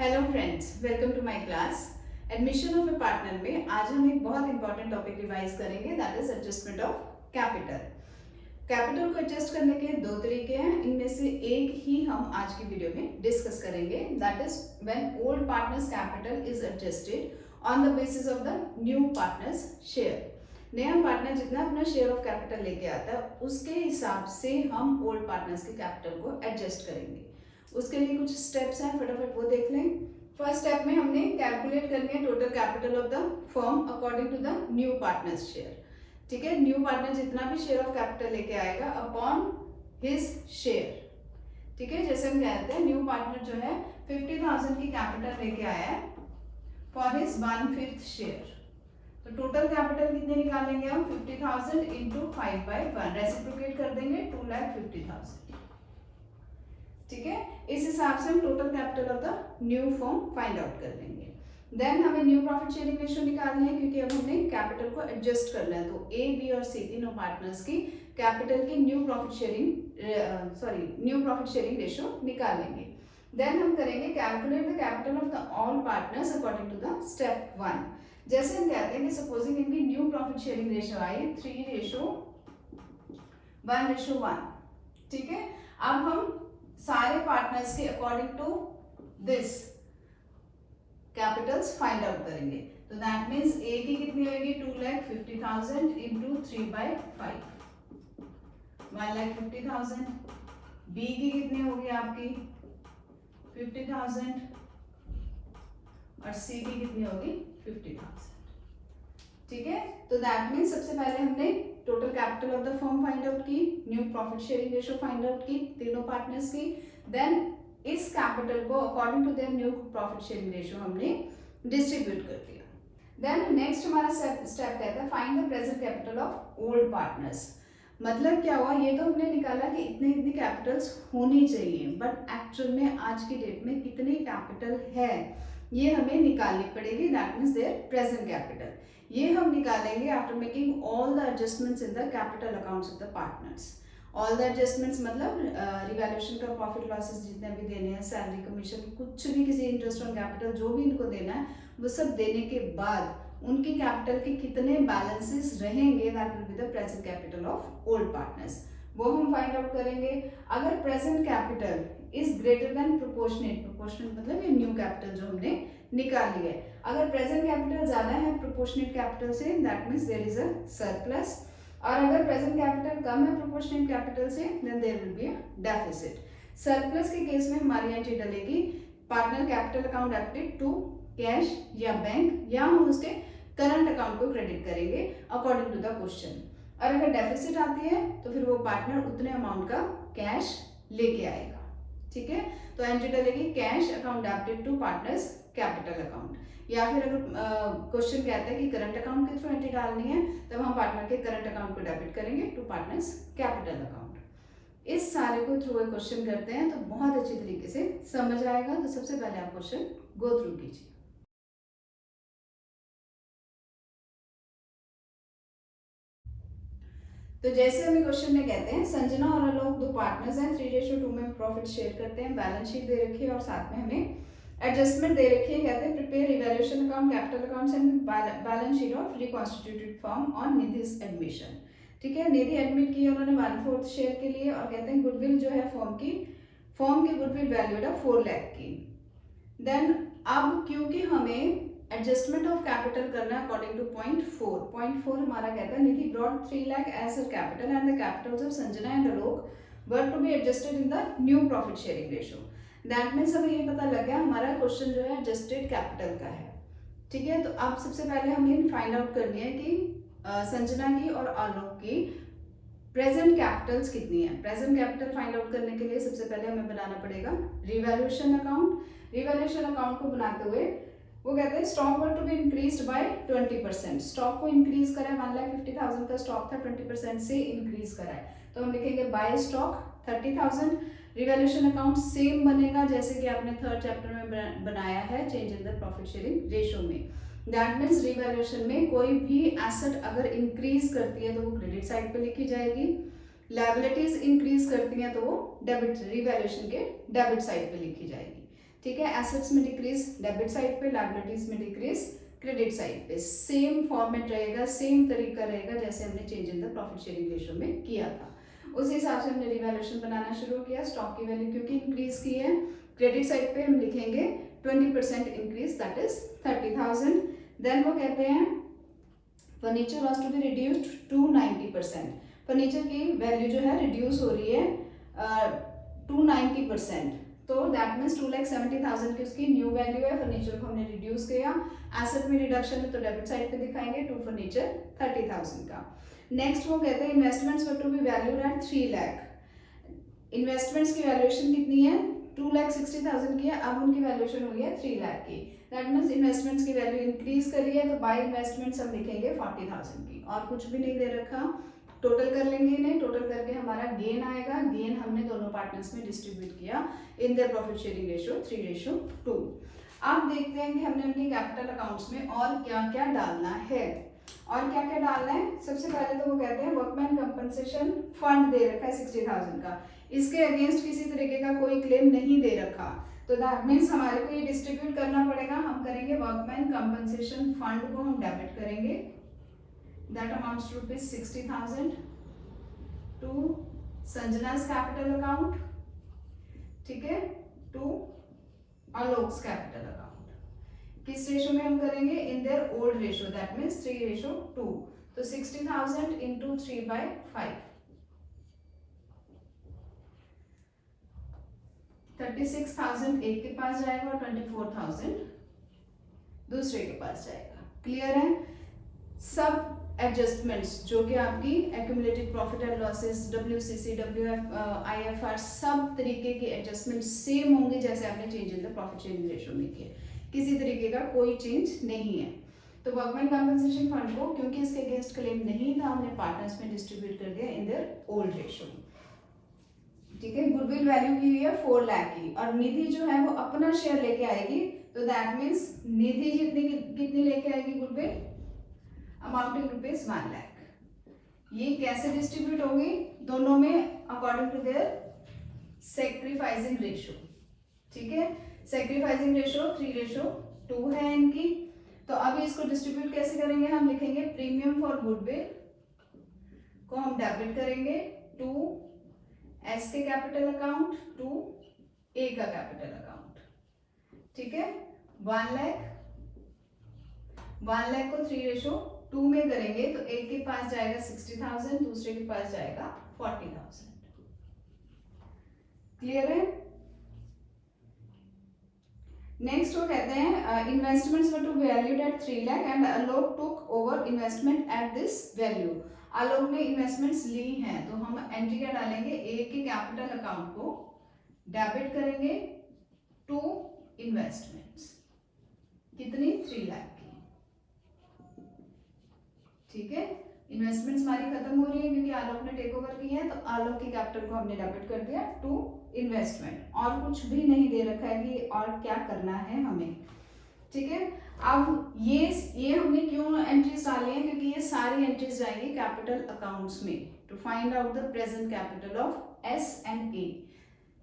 Hello friends, welcome to my class. Admission of a partner में आज हम एक बहुत इंपॉर्टेंट टॉपिक रिवाइज करेंगे, that is adjustment of capital. Capital को एडजस्ट करने के दो तरीके हैं, इनमें से एक ही हम आज की वीडियो में डिस्कस करेंगे, that is when old partners capital is adjusted on the basis of the new partners share. नया पार्टनर जितना अपना शेयर ऑफ कैपिटल लेके आता है उसके हिसाब से हम ओल्ड पार्टनर्स के कैपिटल को एडजस्ट करेंगे। उसके लिए कुछ स्टेप्स हैं, फटाफट वो देख लें। फर्स्ट स्टेप में हमने कैलकुलेट करनी है total capital of the firm according to the new partners share. ठीक है, न्यू पार्टनर जितना भी शेयर ऑफ कैपिटल लेके आएगा अपॉन हिज शेयर। ठीक है, जैसे हम कहते हैं न्यू पार्टनर जो है 50,000 की कैपिटल लेके आया है फॉर हिज 1/5 शेयर, तो टोटल कैपिटल कितने निकालेंगे हम? 50,000 इंटू 5/1, रेसिप्रोकेट कर देंगे 2,50,000। ठीक है, इस हिसाब से हम total capital of the new firm find out कर लेंगे। देन हमें न्यू प्रॉफिट शेयरिंग रेशियो निकालनी है, क्योंकि अब हमने कैपिटल को एडजस्ट करना है। तो ए, बी और सी तीनों पार्टनर्स की कैपिटल की न्यू प्रॉफिट शेयरिंग रेशियो निकालेंगे। देन हम करेंगे calculate the capital of the all partners according to the step 1। जैसे हम कहते हैं कि सपोजिंग इनकी न्यू प्रॉफिट शेयरिंग रेशियो आई 3:1:1। ठीक है, अब हम सारे पार्टनर्स के according to this capitals find out करेंगे। तो दैट मीन्स ए की कितनी होगी? 2,50,000 इंटू 3/5, 1,50,000। बी की कितनी होगी आपकी? 50,000 और सी की कितनी होगी? 50,000। ठीक है, तो दैट मीन्स सबसे पहले हमने total capital of the firm find out की, new profit sharing ratio find out की तीनों पार्टनर्स की। देन इस कैपिटल को according to their new profit sharing ratio हमने डिस्ट्रीब्यूट कर दिया। देन नेक्स्ट हमारा स्टेप कहता है find the present capital of old partners. मतलब क्या हुआ? ये तो हमने निकाला कि इतने इतनी कैपिटल्स होनी चाहिए, बट एक्चुअल में आज की डेट में कितनी कैपिटल है ये हमें निकालनी पड़ेगी, that means there present capital. ये हम निकालेंगे after making all the adjustments in the capital accounts of the partners. All the adjustments मतलब रिवैल्यूएशन का प्रॉफिट लॉसेस जितने भी देने हैं, सैलरी कमीशन, कुछ भी, किसी इंटरेस्ट ऑन कैपिटल जो भी इनको देना है, वो सब देने के बाद उनकी कैपिटल के कितने बैलेंसेस रहेंगे, that will be the present capital of old partners, वो हम फाइंड आउट करेंगे। अगर present capital is greater than proportionate, proportionate मतलब ये न्यू कैपिटल जो हमने निकाली है, अगर प्रेजेंट कैपिटल ज्यादा है प्रोपोर्शनेट कैपिटल से, that means there is a surplus. और अगर प्रेजेंट कैपिटल कम है प्रोपोर्शनेट कैपिटल से, then there will be a deficit. Surplus के केस में हमारी एंट्री डलेगी partner capital account debited to cash या बैंक, या हम उसके करंट अकाउंट को क्रेडिट करेंगे अकॉर्डिंग टू द क्वेश्चन। और अगर डेफिसिट आती है तो फिर वो पार्टनर उतने अमाउंट का कैश लेके आएगा। ठीक है, तो एंट्री डलेगी cash account debited to partners capital account, या फिर अगर क्वेश्चन कहता है कि करंट अकाउंट के थ्रू एंट्री डालनी है, तब हम पार्टनर के करंट अकाउंट को डेबिट करेंगे टू पार्टनर्स कैपिटल अकाउंट। इस सारे को थ्रू क्वेश्चन करते हैं तो बहुत अच्छी तरीके से समझ आएगा। तो सबसे पहले आप क्वेश्चन गो थ्रू कीजिए। तो जैसे हमें क्वेश्चन में कहते हैं संजना और आलोक दो पार्टनर्स हैं, 3:2 में प्रॉफिट शेयर करते हैं, बैलेंस शीट दे रखी है और साथ में हमें एडजस्टमेंट दे रखी है। कहते हैं prepare revaluation account, capital accounts and balance sheet of reconstituted firm on Nidhi's admission. ठीक है, निधि एडमिट की उन्होंने 1/4 शेयर के लिए, और कहते हैं गुडविल जो है फर्म की गुडविल वैल्यूड है 4 लाख की। देन अब क्योंकि हमें एडजस्टमेंट ऑफ कैपिटल करना है अकॉर्डिंग टू पॉइंट 4 हमारा कहता है Nidhi brought 3 lakh as her capital and the capitals of Sanjana and Alok were to be adjusted in the new profit sharing ratio. That means हमें ये पता लग गया हमारा क्वेश्चन जो है एडजस्टेड कैपिटल का है। ठीक है, तो अब सबसे पहले हमें फाइंड आउट करनी है कि संजना की और आलोक की प्रेजेंट कैपिटल्स कितनी है। प्रेजेंट कैपिटल फाइंड आउट करने के लिए सबसे पहले हमें बनाना पड़ेगा रिवैल्यूएशन अकाउंट। रिवैल्यूएशन अकाउंट को बनाते हुए वो कहते हैं stock were to be increased by 20%, stock को इंक्रीज करा है, 1,50,000 का स्टॉक था, 20% से इंक्रीज करा है, तो हम लिखेंगे by stock 30,000। Revaluation account same बनेगा जैसे कि आपने थर्ड चैप्टर में बनाया है change in the profit sharing ratio में। दैट मीन्स रिवैल्यूएशन में कोई भी एसेट अगर इंक्रीज करती है तो वो क्रेडिट साइड पे लिखी जाएगी, लायबिलिटीज इंक्रीज करती हैं तो वो डेबिट, रिवैल्यूएशन के डेबिट साइड पे लिखी जाएगी। ठीक है। एसेट्स में डिक्रीज डेबिट साइड पे, लायबिलिटीज में डिक्रीज क्रेडिट साइड पे। सेम फॉर्मेट रहेगा, सेम तरीका रहेगा जैसे हमने change in the profit sharing ratio में किया था। उस हिसाब से हमने रिवैल्यूएशन बनाना शुरू किया। स्टॉक की वैल्यू क्योंकि इंक्रीज की है, क्रेडिट साइड पे हम लिखेंगे 20% इंक्रीज, दैट इज 30,000। देन वो कहते हैं furniture was to be reduced to 90%। Furniture की वैल्यू जो है रिड्यूस हो रही है टू 90%, तो दैट मीन्स 2,70,000 की उसकी न्यू वैल्यू है। फर्नीचर को हमने रिड्यूस किया, एसेट में रिडक्शन है तो डेबिट साइड पे दिखाएंगे टू फर्नीचर 30,000 का। नेक्स्ट वो कहते हैं investments were to be valued at 3 lakh. Investments की वैल्यूएशन कितनी है, 2,60,000 की है, अब उनकी वैल्यूएशन हुई है 3 लाख की। दैट मीन्स इन्वेस्टमेंट्स की वैल्यू इंक्रीज करी है, तो बाय इन्वेस्टमेंट्स हम लिखेंगे 40,000 की, और कुछ भी नहीं दे रखा। टोटल कर लेंगे इन्हें, टोटल करके हमारा गेन आएगा। गेन हमने दोनों पार्टनर्स में डिस्ट्रीब्यूट किया in their profit sharing ratio 3:2। अब देखते हैं कि हमने उनके कैपिटल अकाउंट्स में और क्या क्या डालना है। और क्या क्या डालना है, सबसे पहले तो वो कहते हैं वर्कमैन कंपनसेशन फंड दे रखा है 60,000 का, इसके अगेंस्ट किसी तरीके का कोई क्लेम नहीं दे रखा, तो दैट मीन्स हमारे को ये डिस्ट्रीब्यूट करना पड़ेगा। हम करेंगे वर्कमैन कंपनसेशन फंड को हम डेबिट करेंगे, that amounts to rupees 60,000 to Sanjana's capital account, ठीक है, to Alok's capital account। किस रेशो में हम करेंगे, in their old ratio, that means 3:2। तो 60,000 इंटू 3/5, 36,000 एक के पास जाएगा और 24,000 दूसरे के पास जाएगा। क्लियर है। सब एडजस्टमेंट्स जो कि आपकी accumulated profit and losses, WCC, WF, IFR, सब तरीके के एडजस्टमेंट सेम होंगे जैसे आपने change in the profit sharing ratio में किए, किसी तरीके का कोई चेंज नहीं है। तो वर्कमैन कंपनसेशन फंड को क्योंकि इसके अगेंस्ट क्लेम नहीं था, हमने पार्टनर्स में डिस्ट्रीब्यूट कर दिया इन देयर ओल्ड रेशियो, ठीक है। गुडविल वैल्यू की हुई है 4 लाख की, और निधि जो है वो अपना शेयर लेके आएगी, तो दैट मीन्स निधि कितनी लेके आएगी गुडविल, अमाउंटिंग रुपीज 1 लाख। ये कैसे डिस्ट्रीब्यूट होगी, दोनों में according to their sacrificing ratio, ठीक है। सैक्रिफाइसिंग रेशियो 3:2 है इनकी। तो अब इसको डिस्ट्रीब्यूट कैसे करेंगे, हम लिखेंगे प्रीमियम फॉर गुडविल को हम डेबिट करेंगे टू एस के कैपिटल अकाउंट, टू ए का कैपिटल अकाउंट, ठीक है। 1 लाख को 3:2 में करेंगे तो एक के पास जाएगा 60,000, दूसरे के पास जाएगा 40,000। क्लियर है। नेक्स्ट वो कहते हैं investments were to valued at 3 lakh and Alok took over investment at this value. Alok ने इन्वेस्टमेंट्स ली हैं, तो हम एंट्री क्या डालेंगे, ए के कैपिटल अकाउंट को डेबिट करेंगे टू इन्वेस्टमेंट्स, कितनी, 3 लाख की, ठीक है। इन्वेस्टमेंट्स हमारी खत्म हो रही है क्योंकि आलोक ने टेक ओवर किया है, तो आलोक की कैपिटल को हमने डेबिट कर दिया टू इन्वेस्टमेंट, और कुछ भी नहीं दे रखा है कि और क्या करना है हमें, ठीक है। अब ये हमने क्यों एंट्रीज डाली हैं, क्योंकि ये सारी एंट्रीज जाएंगी कैपिटल अकाउंट्स में to find out the present capital of S and A,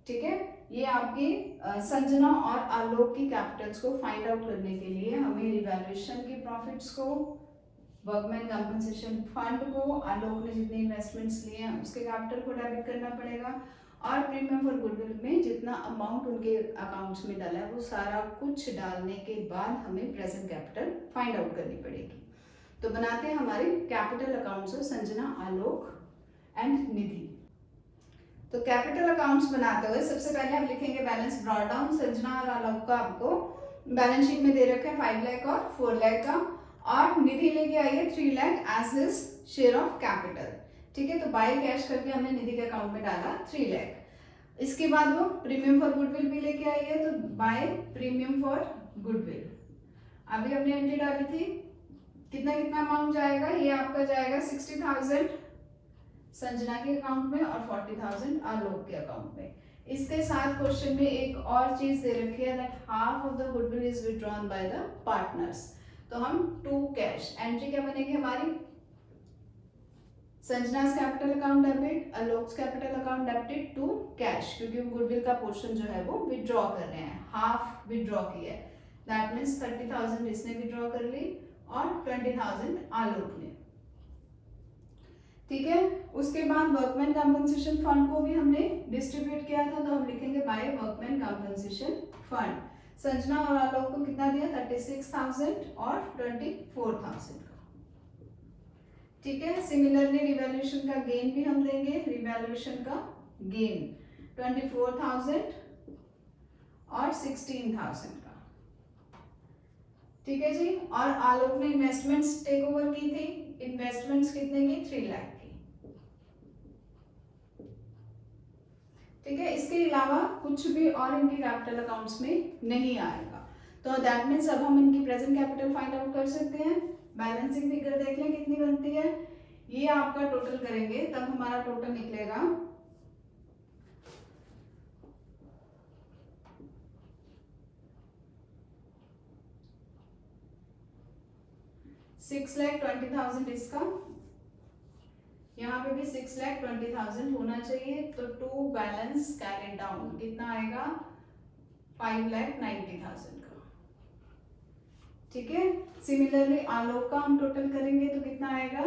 ठीक है। ये आपकी संजना और आलोक की कैपिटल्स को फाइंड आउट करने के लिए हमें रिवैल्यूएशन की प्रॉफिट्स को, वर्कमैन कंपनसेशन फंड को, आलोक ने जितने इन्वेस्टमेंट्स लिए हैं उसके कैपिटल को डेबिट करना पड़ेगा, और प्रीमियम फॉर गुडविल में जितना अमाउंट उनके अकाउंट्स में डाला है वो सारा कुछ डालने के बाद हमें प्रेजेंट कैपिटल फाइंड आउट करनी पड़ेगी। तो बनाते हैं हमारे capital accounts of Sanjana, Alok and Nidhi. तो कैपिटल अकाउंट्स बनाते हुए सबसे पहले हम लिखेंगे बैलेंस ब्रॉट डाउन। संजना और आलोक का आपको बैलेंस शीट में दे रखा है 5 लाख और 4 लाख का, और निधि लेके आई है 3 lakh as his share of capital, ठीक है। तो बाय कैश करके हमने निधि के अकाउंट में डाला 3 लाख। इसके बाद वो प्रीमियम फॉर गुडविल भी लेके आई है, तो बाय प्रीमियम फॉर गुडविल अभी हमने एंट्री डाली थी, कितना कितना अमाउंट जाएगा, ये आपका जाएगा 60,000 संजना के अकाउंट में और 40,000 आलोक के अकाउंट में। इसके साथ क्वेश्चन में एक और चीज दे रखी है that half of the goodwill is withdrawn by the partners, तो हम टू कैश, एंट्री क्या बनेगी हमारी, Sanjana's capital account debit, Alok's capital account debited to cash, क्योंकि गुडविल का पोर्शन जो है वो विड्रॉ कर रहे हैं, हाफ विड्रॉ किया है। दैट मीन्स 30,000 इसने विड्रॉ कर ली और 20,000 आलोक ने। ठीक है, उसके बाद वर्कमैन कंपनसेशन फंड को भी हमने डिस्ट्रीब्यूट किया था, तो हम लिखेंगे by workman compensation fund. Sanjana और आलोक को कितना दिया, 36,000 और 24,000 का। ठीक है, सिमिलरली रिवैल्यूएशन का गेन भी हम देंगे, रिवैल्यूएशन का गेन 24,000 और 16,000 का। ठीक है जी, और आलोक ने इन्वेस्टमेंट्स टेक ओवर की थी, इन्वेस्टमेंट्स कितने की, 3 लाख की। ठीक है, इसके अलावा कुछ भी और इनके कैपिटल अकाउंट्स में नहीं आएगा। तो दैट मीन्स अब हम इनकी प्रेजेंट कैपिटल फाइंड आउट कर सकते हैं। बैलेंसिंग फिगर देख लें कितनी बनती है, ये आपका टोटल करेंगे तब हमारा टोटल निकलेगा 6,20,000 इसका, यहाँ पे भी 6,20,000 होना चाहिए। तो टू बैलेंस कैरी डाउन कितना आएगा, 5,90,000 का। ठीक है, सिमिलरली आलोक का हम टोटल करेंगे तो कितना आएगा,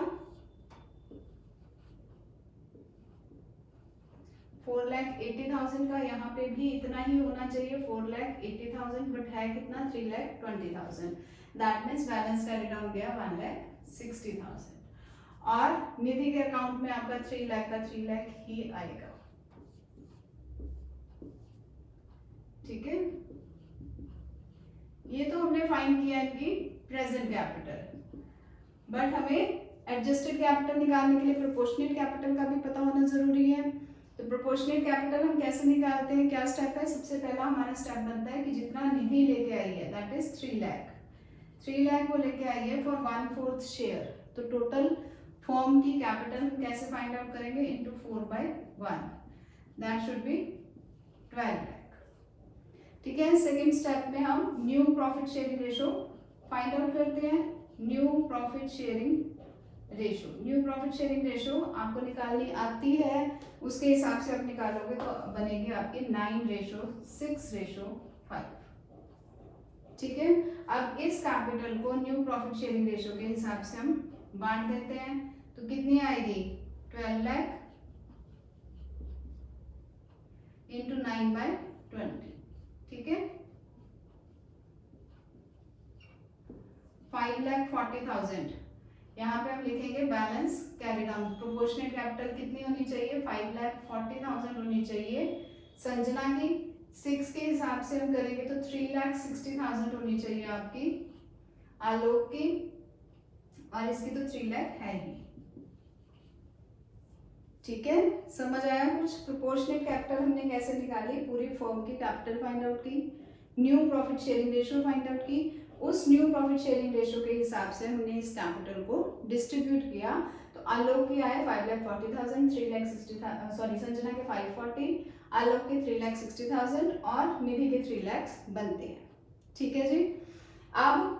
4,80,000 का। यहाँ पे भी इतना ही होना चाहिए, 4,80,000, बट है कितना, 3,20,000। That means balance carry down गया 1,60,000। और निधि के अकाउंट में आपका 3 लाख का 3 लाख ही आएगा। ठीक है, ये तो हमने फाइंड किया इनकी प्रेजेंट कैपिटल, बट हमें एडजस्टेड कैपिटल निकालने के लिए प्रोपोर्शनेट कैपिटल का भी पता होना जरूरी है। तो प्रोपोर्शनेट कैपिटल हम कैसे निकालते हैं, क्या स्टेप है, सबसे पहला हमारा स्टेप बनता है कि जितना निधि लेके आई है दैट इज 3 लाख, 3 लाख वो लेके आई है फॉर 1/4 शेयर। तो टोटल फर्म की कैपिटल हम कैसे फाइंड आउट करेंगे, into 4/1, that should be 12 lakh. ठीक है, सेकेंड स्टेप में हम new profit sharing ratio find out करते हैं। New profit sharing ratio, new profit sharing ratio आपको निकालनी आती है, उसके हिसाब से आप निकालोगे तो बनेगी आपकी 9:6:5। ठीक है, अब इस कैपिटल को न्यू प्रॉफिट शेयरिंग रेशो के हिसाब से हम बांट देते हैं, तो कितनी आएगी, 12 लाख इंटू 9/20। ठीक है, 5,40,000। यहाँ पे हम लिखेंगे balance carry down, proportionate capital कितनी होनी चाहिए, 5,40,000 होनी चाहिए। संजना की 6 के हिसाब से हम करेंगे तो 3,60,000 होनी चाहिए आपकी, आलोक की, और इसकी तो 3 लाख है ही। ठीक है, समझ आया कुछ। प्रोपोर्शनेट कैपिटल हमने कैसे निकाली, पूरी फर्म की कैपिटल फाइंड आउट की, new profit sharing ratio find out की, उस न्यू प्रॉफिट शेयरिंग रेशो के हिसाब से हमने इस कैपिटल को डिस्ट्रीब्यूट किया। तो आलोक की आए 5,40,000, 3,60,000, सॉरी संजना के 540, आलोक के 3,60,000 और निधि के 3 लाख बनते हैं। ठीक है जी, अब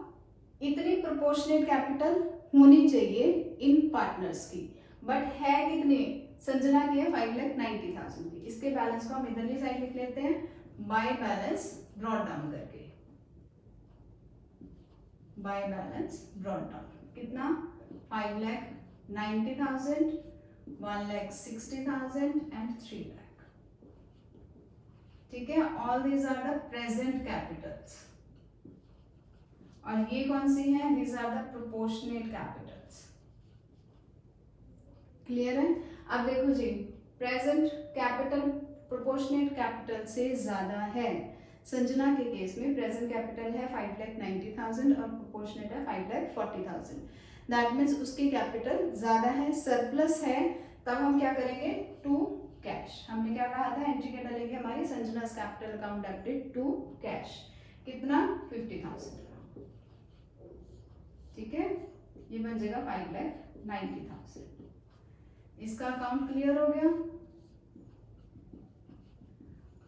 इतनी प्रोपोर्शनेट कैपिटल होनी चाहिए इन पार्टनर्स की, बट है कितने, संजना की है 5,90,000 की। इसके बैलेंस को हम इधरली साइड लिख लेते हैं, बाय बैलेंस ब्रॉट डाउन करके, बाय बैलेंस ब्रॉट डाउन कितना, 5,90,000, 1,60,000 एंड 3 लाख। ठीक है, all these are the present capitals, और ये कौन सी है, these are the proportionate capitals. Clear है। अब देखो जी, प्रेजेंट कैपिटल प्रोपोर्शनेट कैपिटल से ज्यादा है। संजना के केस में प्रेजेंट कैपिटल है 5,90,000 और प्रोपोर्शनेट है 5,40,000। दैट मीन्स उसकी कैपिटल ज्यादा है, सरप्लस है। तब हम क्या करेंगे, टू कैश, हमने क्या कहा था, एंट्री क्या डालेंगे हमारी, Sanjana's capital account debited to cash, कितना, 50,000। ठीक है, ये बन जाएगा 5,90,000। इसका अकाउंट क्लियर हो गया।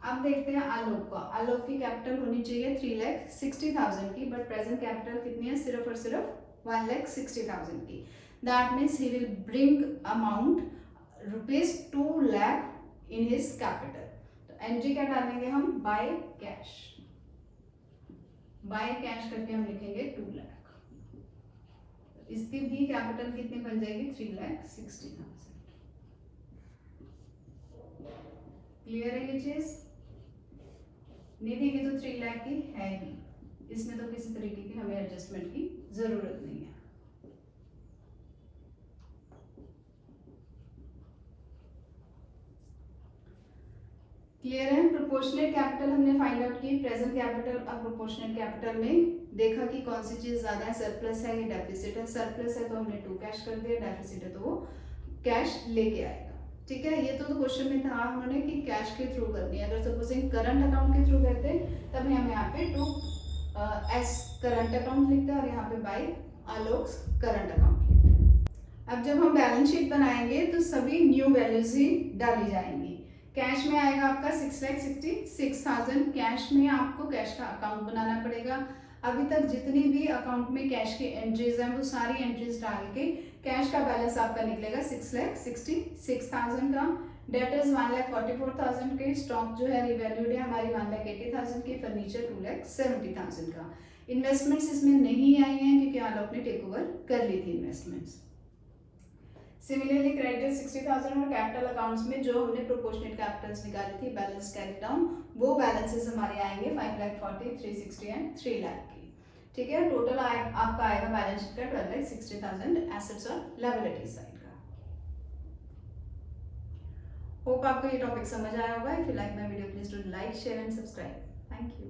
अब देखते हैं आलोक का। आलोक की कैपिटल होनी चाहिए 3,60,000 की, बट प्रेजेंट कैपिटल कितनी है, सिर्फ और सिर्फ 1,60,000 की। That means he will bring amount ₹2 lakh in his capital. तो एंट्री क्या डालेंगे हम, बाय कैश, बाय कैश करके हम लिखेंगे 2 लाख। इसकी भी कैपिटल कितनी बन जाएगी, 3,60,000। क्लियर है ये चीज? निधि की तो 3 लाख की है ही, इसमें तो किसी तरीके की हमें एडजस्टमेंट की जरूरत नहीं है। क्लियर है? प्रोपोर्शनेट कैपिटल हमने फाइंड आउट की, प्रेजेंट कैपिटल और प्रोपोर्शनेट कैपिटल में देखा कि कौन सी चीज ज्यादा है, सरप्लस है या डेफिसिट है। सरप्लस है तो हमने 2 कैश कर दिया, डेफिसिट है तो वो कैश लेके आएगा। ठीक है, ये तो क्वेश्चन में था उन्होंने कि कैश के थ्रू करनी है। अगर सपोजिंग करंट अकाउंट के थ्रू करते तब हम यहाँ पे 2 एस करंट अकाउंट लिखते हैं और यहाँ पे बाय आलोक्स करंट अकाउंट लिखते हैं। अब जब हम बैलेंस शीट बनाएंगे तो सभी न्यू वैल्यूज ही डाली जाएंगी। कैश में आएगा आपका 6,66,000, कैश में आपको कैश का अकाउंट बनाना पड़ेगा। अभी तक जितनी भी अकाउंट में कैश की एंट्रीज हैं वो सारी एंट्रीज डाल के कैश का बैलेंस आपका निकलेगा 6,66,000 का। डेटर्स 1,44,000 के, स्टॉक जो है रिवैल्यूड है हमारी 1,80,000 की, फर्नीचर 2,70,000 का। इन्वेस्टमेंट्स इसमें नहीं आई हैं क्योंकि आलोक ने टेक ओवर कर ली थी इन्वेस्टमेंट्स। सिमिलरली क्रेडिटर 60,000 और कैपिटल अकाउंट्स में जो हमने प्रोपोर्शनेट कैपिटल्स निकाली थी बैलेंस कैरी डाउन, वो बैलेंसेस हमारे आएंगे 5,40,000, 360 एंड 3 लाख की। ठीक है, टोटल आपका आएगा बैलेंस शीट का 12,60,000 एसेट्स और लायबिलिटी साइड का। होप आपको ये टॉपिक समझ आया होगा। If you like my video please do like, share and subscribe. Thank you.